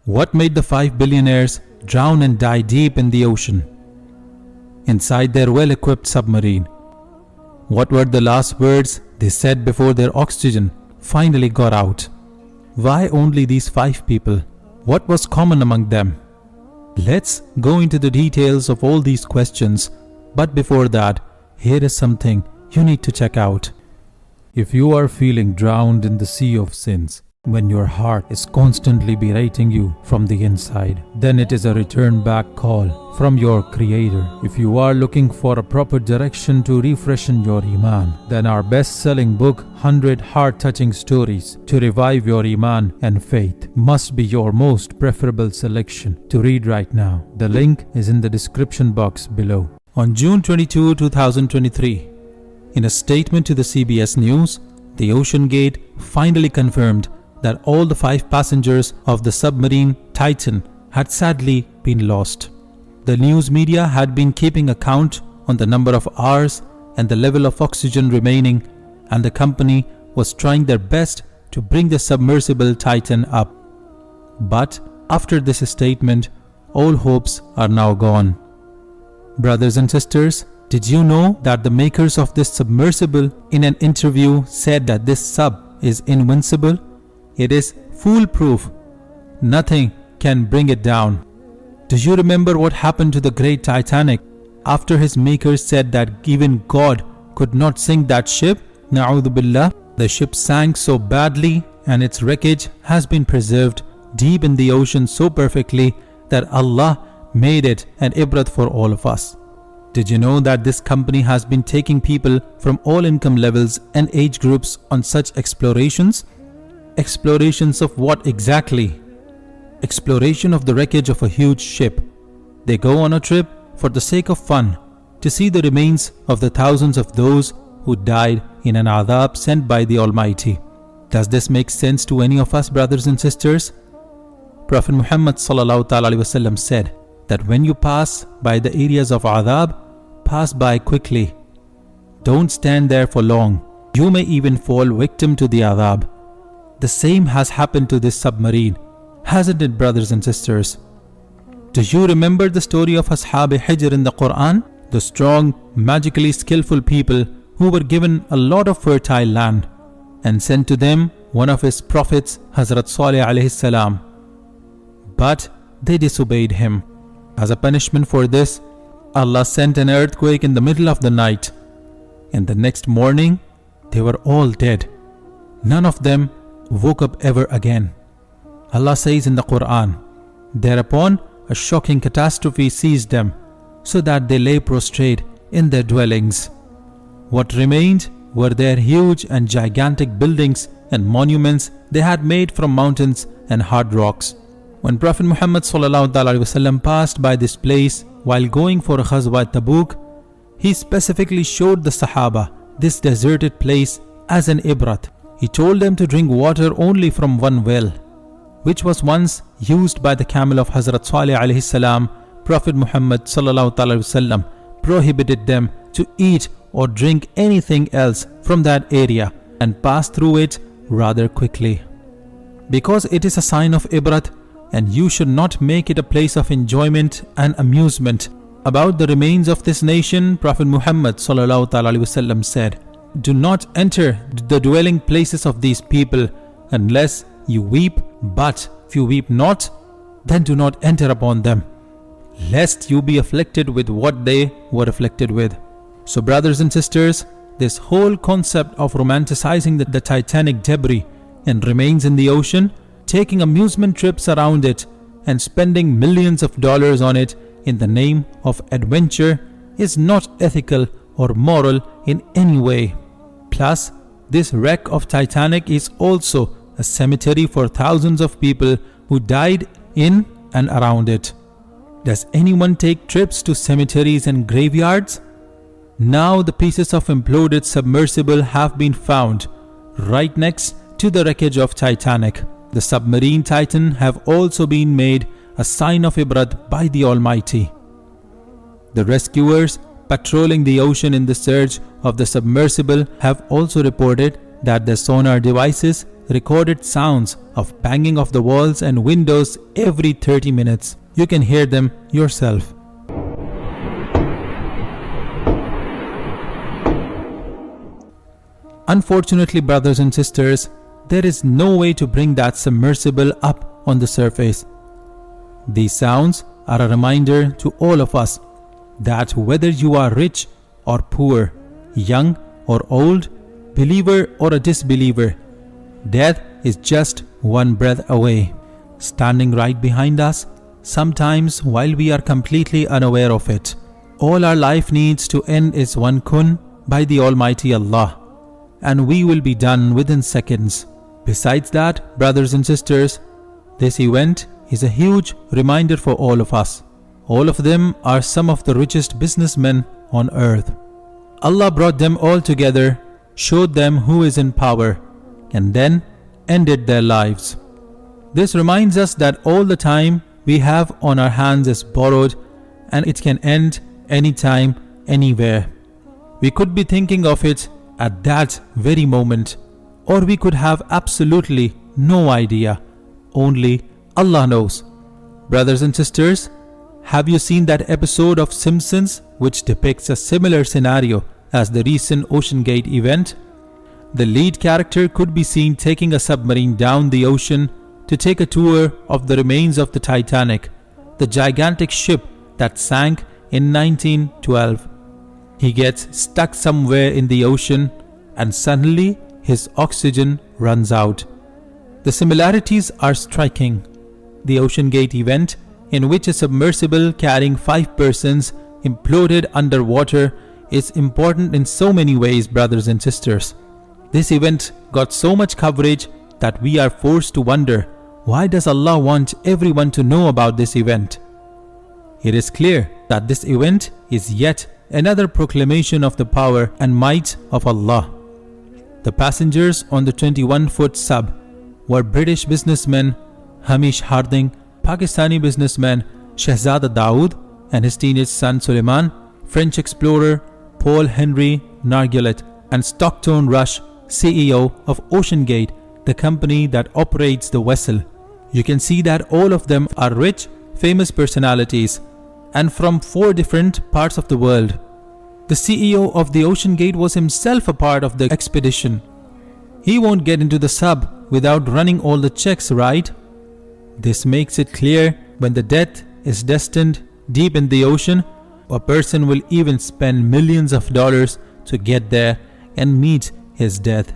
What made the 5 billionaires drown and die deep in the ocean, inside their well-equipped submarine? What were the last words they said before their oxygen finally got out? Why only these 5 people? What was common among them? Let's go into the details of all these questions, but before that, here is something you need to check out. If you are feeling drowned in the sea of sins, when your heart is constantly berating you from the inside, then it is a return back call from your Creator. If you are looking for a proper direction to refreshen your Iman, then our best-selling book 100 Heart-Touching Stories to Revive Your Iman and Faith must be your most preferable selection to read right now. The link is in the description box below. On June 22, 2023, in a statement to the CBS News, the Oceangate finally confirmed that all the 5 passengers of the submarine Titan had sadly been lost. The news media had been keeping a count on the number of hours and the level of oxygen remaining, and the company was trying their best to bring the submersible Titan up. But after this statement, all hopes are now gone. Brothers and sisters, did you know that the makers of this submersible in an interview said that this sub is invincible? It is foolproof. Nothing can bring it down. Do you remember what happened to the great Titanic after his makers said that even God could not sink that ship? Na'udhu billah. The ship sank so badly and its wreckage has been preserved deep in the ocean so perfectly that Allah made it an ibrat for all of us. Did you know that this company has been taking people from all income levels and age groups on such explorations? Explorations of what exactly? Exploration of the wreckage of a huge ship. They go on a trip for the sake of fun, to see the remains of the thousands of those who died in an adhab sent by the Almighty. Does this make sense to any of us, brothers and sisters? Prophet Muhammad ﷺ said that when you pass by the areas of adhab, pass by quickly. Don't stand there for long. You may even fall victim to the adhab. The same has happened to this submarine, hasn't it, brothers and sisters? Do you remember the story of Ashab-e Hijr in the Quran? The strong, magically skillful people who were given a lot of fertile land and sent to them one of his prophets, Hazrat Salih alayhi salam. But they disobeyed him. As a punishment for this, Allah sent an earthquake in the middle of the night. And the next morning, they were all dead. None of them woke up ever again. Allah says in the Quran, thereupon a shocking catastrophe seized them, so that they lay prostrate in their dwellings. What remained were their huge and gigantic buildings and monuments they had made from mountains and hard rocks. When Prophet Muhammad ﷺ passed by this place while going for Ghazwa Tabuk, he specifically showed the Sahaba this deserted place as an ibrat. He told them to drink water only from one well, which was once used by the camel of Hazrat Salih alayhi salam. Prophet Muhammad ﷺ prohibited them to eat or drink anything else from that area and pass through it rather quickly, because it is a sign of ibrat, and you should not make it a place of enjoyment and amusement. About the remains of this nation, Prophet Muhammad ﷺ said, do not enter the dwelling places of these people unless you weep, but if you weep not, then do not enter upon them, lest you be afflicted with what they were afflicted with. So brothers and sisters, this whole concept of romanticizing the Titanic debris and remains in the ocean, taking amusement trips around it and spending millions of dollars on it in the name of adventure is not ethical or moral in any way. Plus, this wreck of Titanic is also a cemetery for thousands of people who died in and around it. Does anyone take trips to cemeteries and graveyards? Now the pieces of imploded submersible have been found right next to the wreckage of Titanic. The submarine Titan have also been made a sign of ibrat by the Almighty. The rescuers patrolling the ocean in the search of the submersible have also reported that their sonar devices recorded sounds of banging of the walls and windows every 30 minutes. You can hear them yourself. Unfortunately, brothers and sisters, there is no way to bring that submersible up on the surface. These sounds are a reminder to all of us that whether you are rich or poor, young or old, believer or a disbeliever, death is just one breath away, standing right behind us, sometimes while we are completely unaware of it. All our life needs to end is one kun by the Almighty Allah, and we will be done within seconds. Besides that, brothers and sisters, this event is a huge reminder for all of us. All of them are some of the richest businessmen on earth. Allah brought them all together, showed them who is in power, and then ended their lives. This reminds us that all the time we have on our hands is borrowed, and it can end anytime, anywhere. We could be thinking of it at that very moment, or we could have absolutely no idea. Only Allah knows. Brothers and sisters, have you seen that episode of Simpsons which depicts a similar scenario as the recent Oceangate event? The lead character could be seen taking a submarine down the ocean to take a tour of the remains of the Titanic, the gigantic ship that sank in 1912. He gets stuck somewhere in the ocean and suddenly his oxygen runs out. The similarities are striking. The Oceangate event, in which a submersible carrying 5 persons imploded underwater, is important in so many ways, brothers and sisters. This event got so much coverage that we are forced to wonder, why does Allah want everyone to know about this event? It is clear that this event is yet another proclamation of the power and might of Allah. The passengers on the 21-foot sub were British businessmen Hamish Harding, Pakistani businessman Shehzada Dawood and his teenage son Suleiman, French explorer Paul Henry Nargeolet, and Stockton Rush, CEO of Oceangate, the company that operates the vessel. You can see that all of them are rich, famous personalities and from 4 different parts of the world. The CEO of the Oceangate was himself a part of the expedition. He won't get into the sub without running all the checks, right? This makes it clear when the death is destined deep in the ocean, a person will even spend millions of dollars to get there and meet his death.